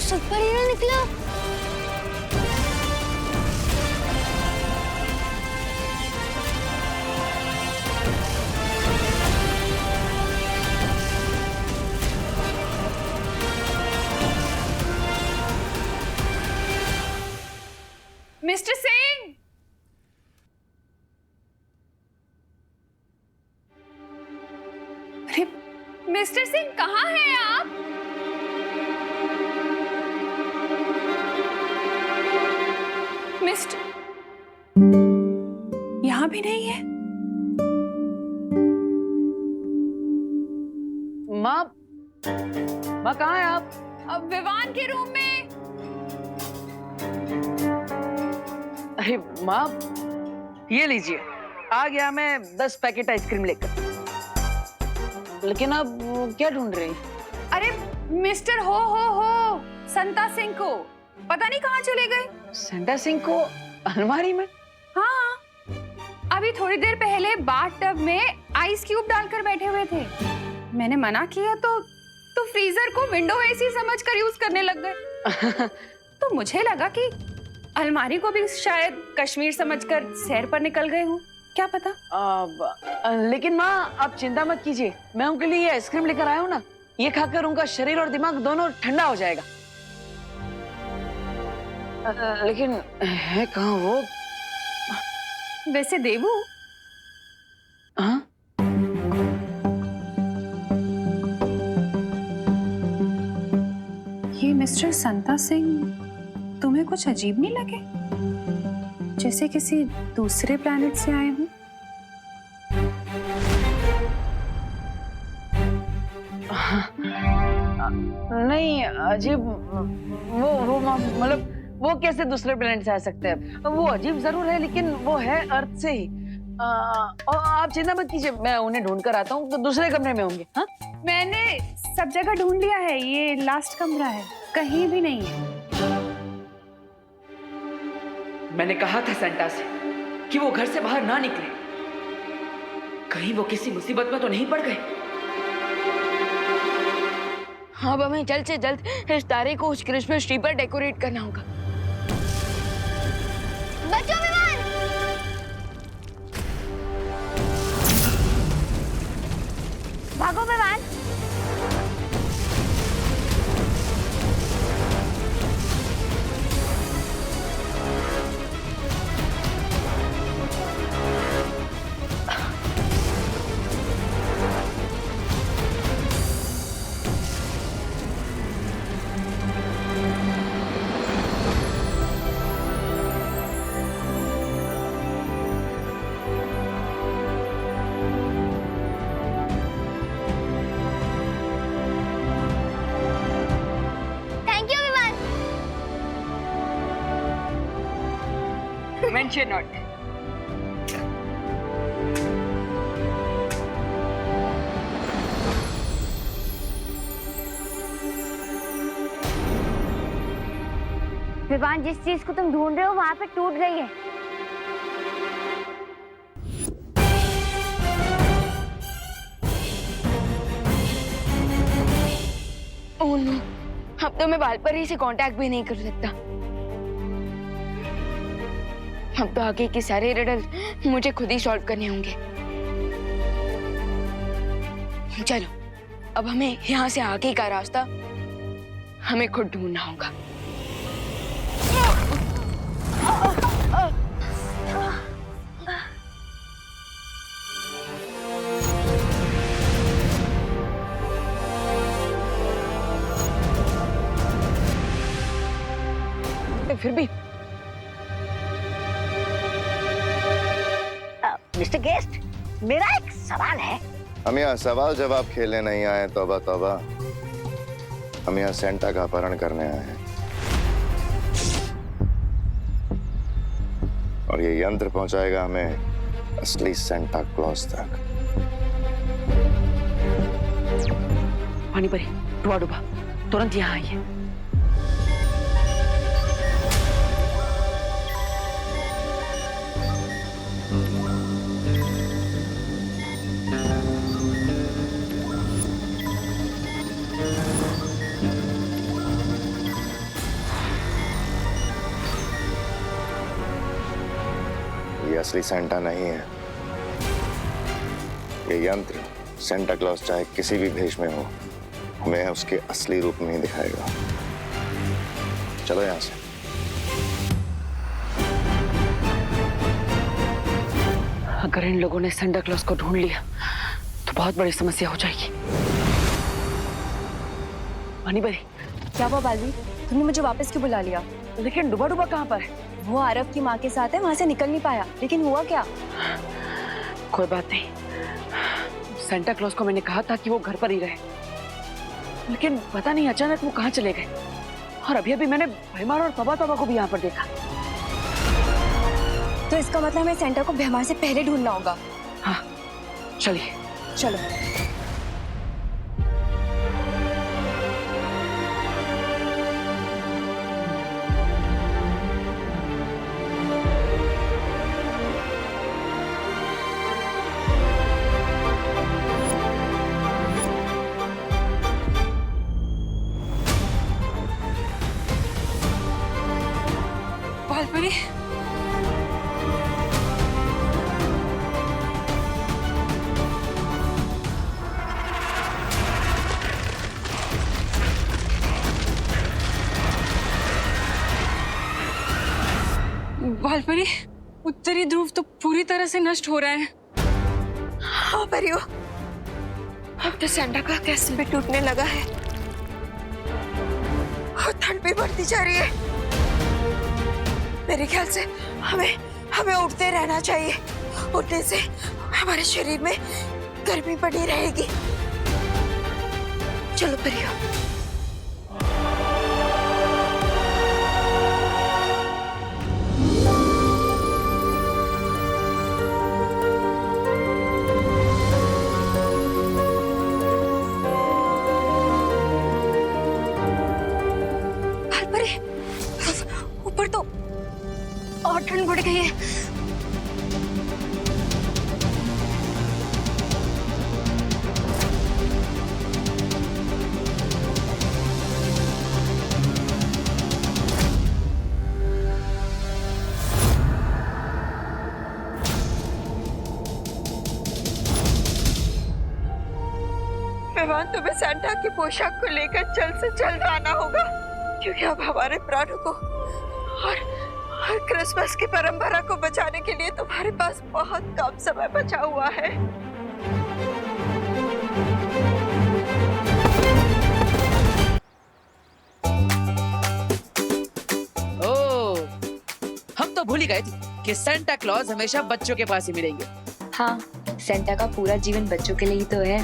छत पर ही ना निकला। मिस्टर सिंह, अरे मिस्टर सिंह कहाँ हैं आप? मिस्टर यहाँ भी नहीं है। माँ, माँ कहाँ है आप? अब विवान के रूम में। अरे माँ, ये लीजिए, आ गया मैं 10 पैकेट आइसक्रीम लेकर। लेकिन आप क्या ढूंढ रही हैं? अरे मिस्टर हो संता सिंह को पता नहीं कहाँ चले गए। सेंटा सिंह को अलमारी में? हाँ, अभी थोड़ी देर पहले बाथ टब में आइस क्यूब डालकर बैठे हुए थे। मैंने मना किया तो फ्रीजर को विंडो एसी समझकर यूज करने लग गए। तो मुझे लगा कि अलमारी को भी शायद कश्मीर समझकर सैर पर निकल गए हूँ, क्या पता। लेकिन माँ आप चिंता मत कीजिए, मैं उनके लिए ये आइसक्रीम लेकर आया हूँ ना, ये खाकर उनका शरीर और दिमाग दोनों ठंडा हो जाएगा। लेकिन है कहाँ वो? वैसे देवू, हाँ? ये मिस्टर संता सिंह तुम्हें कुछ अजीब नहीं लगे? जैसे किसी दूसरे प्लैनेट से आए हूँ। नहीं अजीब, वो मतलब वो कैसे दूसरे प्लेनेट से आ सकते हैं? वो अजीब जरूर है लेकिन वो है अर्थ से ही। और आप चिंता मत कीजिए, मैं उन्हें ढूंढ कर आता हूँ, तो दूसरे कमरे में होंगे। हाँ, मैंने सब जगह ढूंढ लिया है, ये लास्ट कमरा है, कहीं भी नहीं है। मैंने कहा था सेंटा से कि वो घर से बाहर ना निकले, कहीं वो किसी मुसीबत में तो नहीं पड़ गए। अब हमें जल्द से जल्द इस तारे को उस क्रिसमस ट्री पर डेकोरेट करना होगा। बचो विमान! भागो विमान! Mention not. विवान, जिस चीज को तुम ढूंढ रहे हो वहां पे टूट गई है। ओह नो, अब तो मैं बालपरी से कांटेक्ट भी नहीं कर सकता। अब तो आगे के सारे रिडल मुझे खुद ही सॉल्व करने होंगे। चलो, अब हमें यहाँ से आगे का रास्ता हमें खुद ढूंढना होगा। फिर भी मिस्टर गेस्ट, मेरा एक सवाल है। हम यहाँ सवाल जवाब खेलने नहीं आए, तौबा तौबा। हम यहाँ सेंटा का अपहरण करने आए हैं और ये यंत्र पहुंचाएगा हमें असली सेंटा क्लॉज तक। पानी परी, डुबा डुबा, तुरंत यहाँ आइए। ये असली सेंटा नहीं है। ये यंत्र सेंटा क्लॉज चाहे किसी भी भेष में हो, हमें उसके असली रूप में ही दिखाएगा। चलो यहां से। अगर इन लोगों ने सेंटा क्लॉज को ढूंढ लिया तो बहुत बड़ी समस्या हो जाएगी। पानी भरी। क्या हुआ बालवीर, तुमने मुझे वापस क्यों बुला लिया? लेकिन डुबा डुबा कहाँ पर है? वो आरव की माँ के साथ है, वहां से निकल नहीं पाया। लेकिन हुआ क्या? कोई बात नहीं। सेंटा क्लॉज को मैंने कहा था कि वो घर पर ही रहे, लेकिन पता नहीं अचानक वो कहाँ चले गए। और अभी अभी मैंने भैमार और तबा तबा को भी यहाँ पर देखा। तो इसका मतलब हमें सेंटा को भैमार से पहले ढूंढना होगा। हाँ चलिए। चलो। बालपरी, बालपरी, उत्तरी ध्रुव तो पूरी तरह से नष्ट हो रहा है। हाँ परियो, अब तो सेंटा का कैसल भी टूटने लगा है और ठंड भी बढ़ती जा रही है। मेरे ख्याल से हमें उठते रहना चाहिए। उठने से हमारे शरीर में गर्मी बनी रहेगी। चलो परियो। ऊपर तो और ठंड बढ़ गई है। भगवान, तुम्हें सेंटा की पोशाक को लेकर जल्द से जल्द आना होगा, क्योंकि अब हमारे प्राणों को और क्रिसमस की परंपरा को बचाने के लिए तुम्हारे पास बहुत कम समय बचा हुआ है। ओह, हम तो भूल ही गए थे कि सेंटा क्लॉज हमेशा बच्चों के पास ही मिलेंगे। हाँ, सेंटा का पूरा जीवन बच्चों के लिए ही तो है।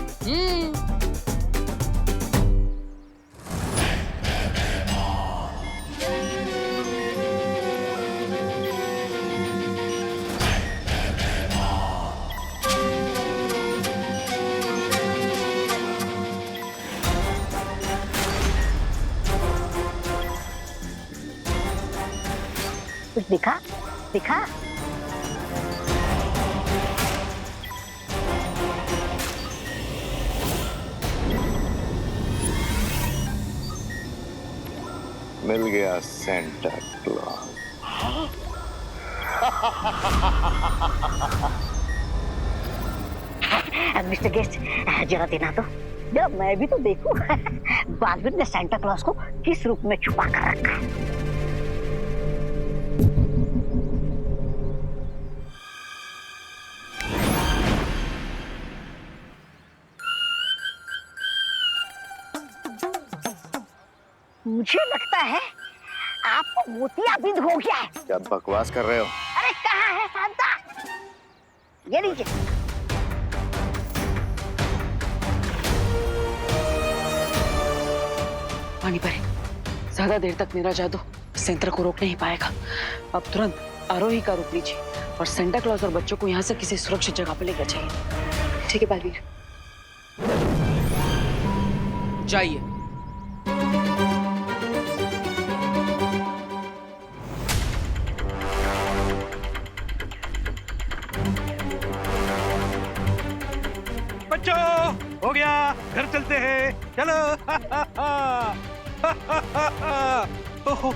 कुछ दिखा दिखा? मिल गया सेंटा क्लॉज। मिस्टर गेस्ट, जरा देना तो, जरा मैं भी तो देखूं। बालवीर ने सेंटा क्लॉज को किस रूप में छुपा कर रखा है। मुझे लगता है आपको मोतियाबिंद हो गया है। क्या बकवास कर रहे हो? अरे कहाँ है सांता? ये लीजिए। पानी भरी। ज्यादा देर तक मेरा जादू सेंटा को रोक नहीं पाएगा। अब तुरंत आरोही का रूप लीजिए और सेंटा क्लॉज और बच्चों को यहाँ से किसी सुरक्षित जगह पर लेकर जाइए। ठीक है बालवीर। जाइए। बच्चों, हो गया, घर चलते हैं, चलो। ओहो,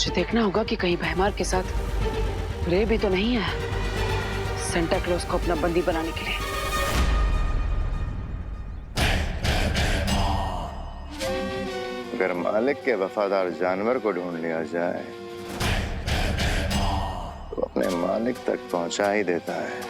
मुझे देखना होगा कि कहीं भैमार के साथ रे भी तो नहीं है सेंटा क्लॉज को अपना बंदी बनाने के लिए। अगर मालिक के वफादार जानवर को ढूंढ लिया जाए तो अपने मालिक तक पहुंचा ही देता है।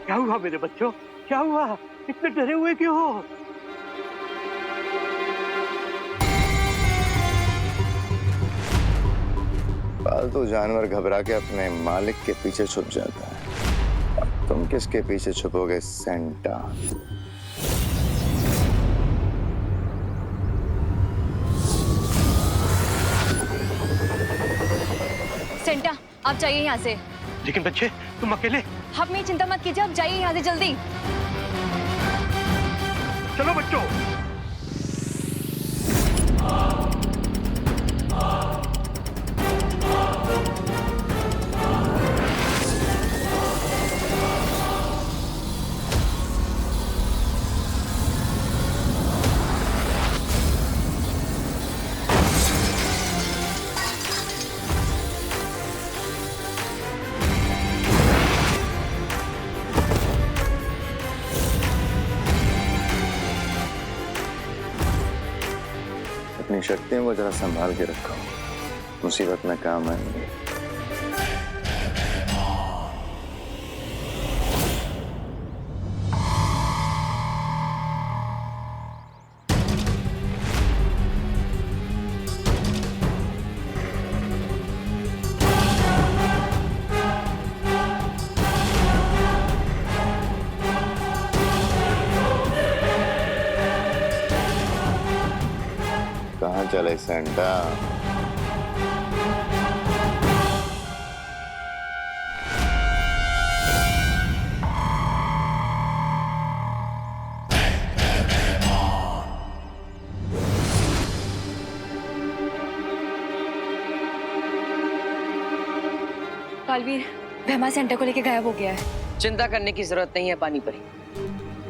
क्या हुआ मेरे बच्चों, क्या हुआ? इतने डरे हुए क्यों हो? पालतू जानवर घबरा के अपने मालिक के पीछे छुप जाता है। अब तुम किसके पीछे छुपोगे सेंटा? सेंटा, आप जाइए यहाँ से। लेकिन बच्चे, तुम अकेले? आप मेरी चिंता मत कीजिए, आप जाइए यहाँ से जल्दी। चलो बच्चों। अपनी शक्तियों को जरा संभाल के रखो, मुसीबत में काम आएंगे। कहाँ चले सेंटा? कालवीर, भैमा सेंटा को लेके गायब हो गया है। चिंता करने की जरूरत नहीं है पानी परी,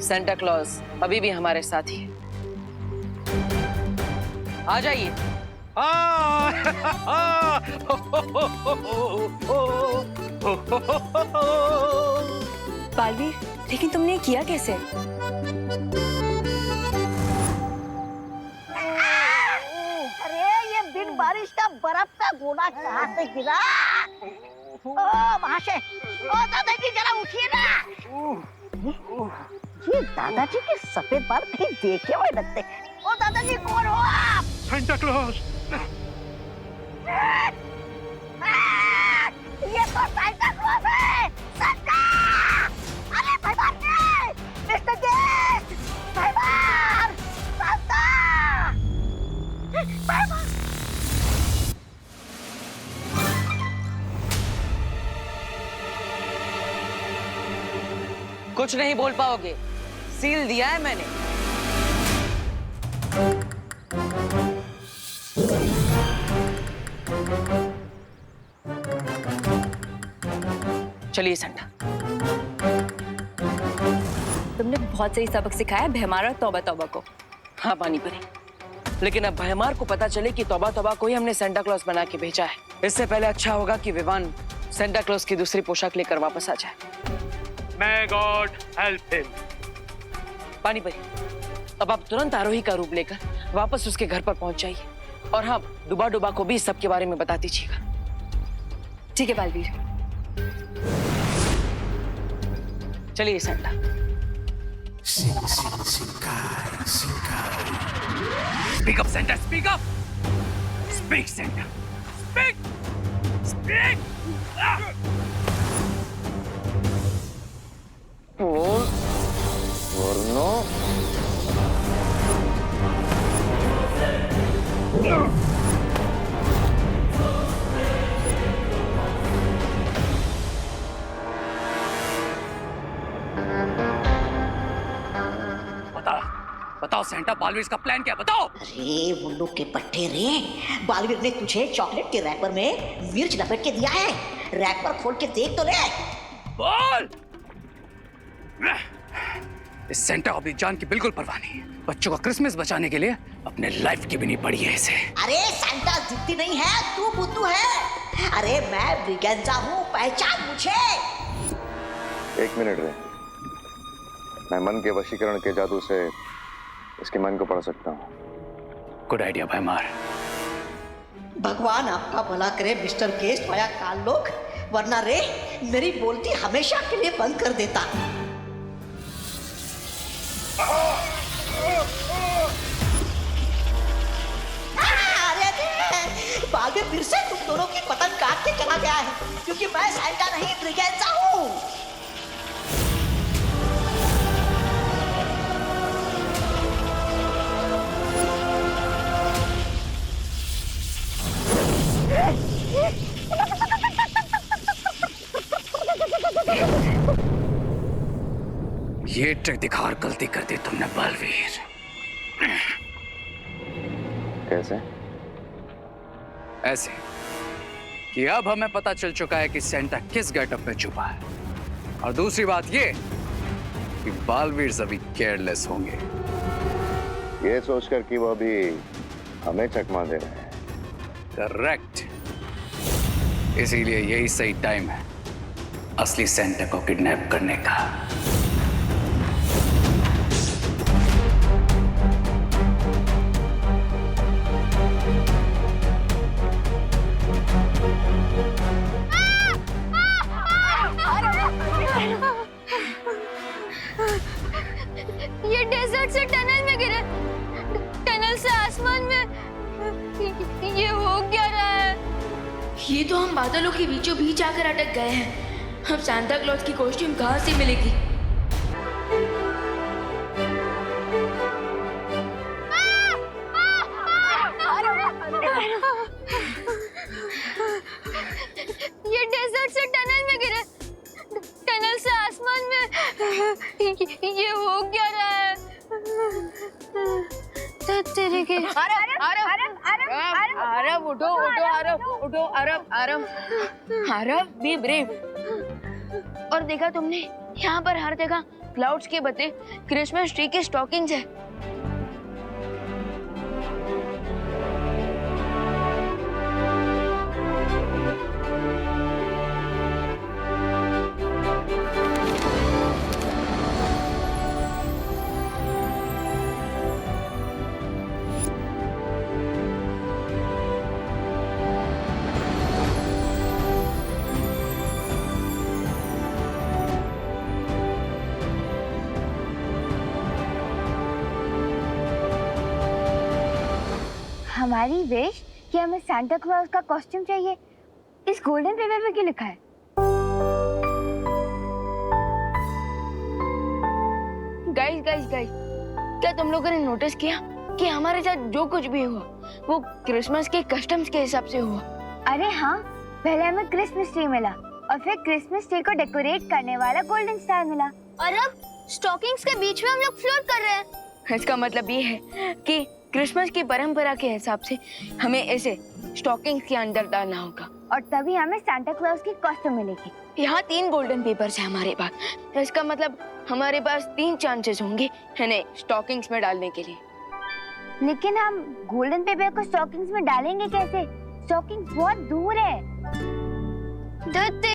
सेंटा क्लॉज अभी भी हमारे साथ ही है। आ जाइए। कालवीर, लेकिन तुमने ये किया कैसे? अरे ये बिन बारिश का बर्फ का गोला कहाँ से गिरा? ओ वहाँ से। ओ दादाजी जरा उठिए ना। ये दादाजी के सफेद बाल कहीं देखे हुए लगते। ओ दादाजी कौन हो आप? Santa Claus. ये तो सेंटा क्लॉज है। सेंटा! अरे भगवान ने! Mister gate! भगवान! सेंटा! भगवान! कुछ नहीं बोल पाओगे, सील दिया है मैंने। चलिए सेंटा। तुमने बहुत सही सबक सिखाया भैमारा तौबा तौबा को। हाँ पानी परी, लेकिन अब भयमार को पता चले कि तौबा तौबा को ही हमने सेंटा क्लॉज बना के भेजा है। इससे पहले अच्छा होगा कि विवान सेंटा क्लॉज की दूसरी पोशाक लेकर वापस आ जाए। May God help him. पानी परी, अब आप तुरंत आरोही का रूप लेकर वापस उसके घर पर पहुंच जाइए, और हाँ, डुबा डुबा को भी इस सब के बारे में बता दीजिएगा। ठीक है बालवीर। चलिए Santa. Speak up, Santa. Speak up. Speak, Santa. Speak. Speak. बोल वरनो बताओ सेंटा, बालवीर का प्लान क्या है? बताओ। अरे उल्लू के पट्टे रे, बालवीर ने तुझे चॉकलेट के रैपर में मिर्च लपेट के दिया है। रैपर खोल के देख तो ले। बोल। इस सेंटा को अपनी जान की बिल्कुल परवाह नहीं है। बच्चों का क्रिसमस बचाने के लिए अपने लाइफ की भी नहीं पड़ी है इसे। अरे सांता जिद्दी नहीं है, तू बुद्धू है। अरे मैं ब्रिगेंजा हूँ, पहचान मुझे। एक मिनट रे, मैं मन के वशीकरण के जादू से इसके मन को पढ़ सकता हूँ। गुड आइडिया भयमार। भगवान आपका भला करे मिस्टर केस पाया काल लोग, वरना रे मेरी बोलती हमेशा के लिए बंद कर देता। अरे बालवीर फिर से तुम दोनों की पतंग काट के चला गया है, क्योंकि मैं सांता नहीं ब्रिगेंजा हूँ। ये ट्रिक दिखा और गलती कर दी तुमने बालवीर। कैसे? ऐसे कि अब हमें पता चल चुका है कि सेंटा किस गेटअप में छुपा है, और दूसरी बात ये कि बालवीर अभी केयरलेस होंगे। ये सोचकर कि वो अभी हमें चकमा दे रहे हैं। करेक्ट। इसीलिए यही सही टाइम है असली सेंटा को किडनैप करने का। ये डेजर्ट से टनल में गिरे, टनल से आसमान में। ये हो क्या रहा है? ये तो हम बादलों के बीचों बीच आकर अटक गए हैं। अब सांता क्लॉज की कॉस्ट्यूम कहाँ से मिलेगी? ये डेजर्ट से टनल में गिरे, टनल से आसमान में। ये हो क्या रहा है? तेरे के आरव उठो उठो, आरव उठो, आरव बी ब्रेव। और देखा तुमने, यहाँ पर हर जगह क्लाउड्स के बदले क्रिसमस ट्री के स्टॉकिंग्स है। हमारी विश कि हमें सांता क्लॉज का कॉस्ट्यूम चाहिए, इस गोल्डन पेपर पे क्यों लिखा है? गाइस, क्या तुम लोगों ने नोटिस किया कि हमारे साथ जो कुछ भी हुआ वो क्रिसमस के कस्टम्स के हिसाब से हुआ? अरे हाँ, पहले हमें क्रिसमस ट्री मिला और फिर क्रिसमस ट्री को डेकोरेट करने वाला गोल्डन स्टार मिला, और अब स्टॉकिंग्स के बीच में हम लोग फ्लोट कर रहे हैं। इसका मतलब ये है कि क्रिसमस की परंपरा के हिसाब से हमें ऐसे स्टॉकिंग्स के अंदर डालना होगा, और तभी हमें सांता क्लॉज की कॉस्ट्यूम मिलेगी। यहाँ 3 गोल्डन पेपर्स है हमारे पास। इसका मतलब हमारे पास 3 चांसेस होंगे इन्हें स्टॉकिंग्स में डालने के लिए। लेकिन हम गोल्डन पेपर को स्टॉकिंग्स में डालेंगे कैसे? स्टॉकिंग बहुत दूर है।